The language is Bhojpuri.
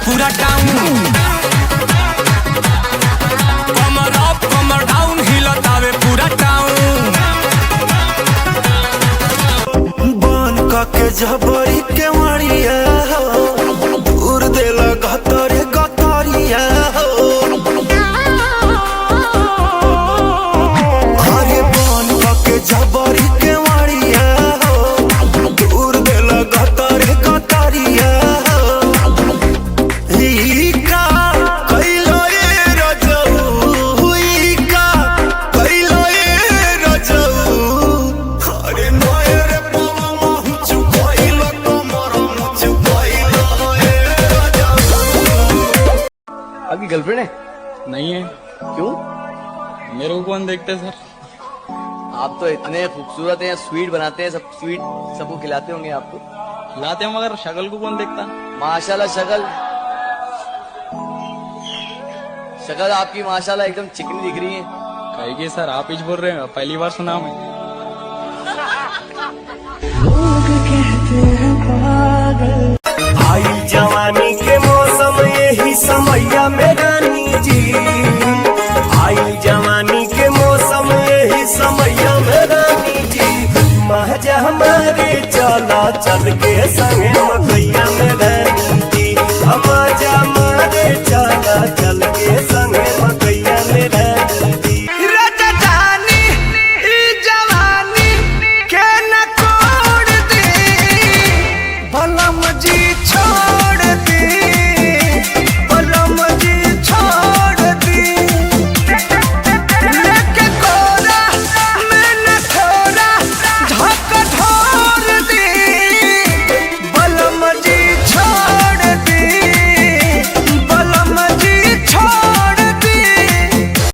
पूरा टाउन। कमर अप कमर डाउन हिलतावे पूरा टाउन। बन के जबरी के मरिया दूर देला गतरे गतरिया अरे बन के जबरी के मरिया दूर देला गतरे गतरिया आपकी गर्लफ्रेंड है? नहीं है। क्यों? मेरे को कौन देखते है सर? आप तो इतने खूबसूरत हैं, स्वीट बनाते हैं, सब स्वीट सबको खिलाते होंगे आपको। खिलाते हैं मगर शक्ल को कौन देखता? माशाल्लाह शक्ल आपकी माशाल्लाह एकदम चिकनी दिख रही है। कहिए सर, आप ही बोल रहे हैं, पहली बार सुना मैं। लोग कहते हैं पागल। आई जवानी के मौसम यही समैया में रानी जी, आई जवानी के मौसम यही समैया में रानी जी। महज हमारे चला चल के संगे मकई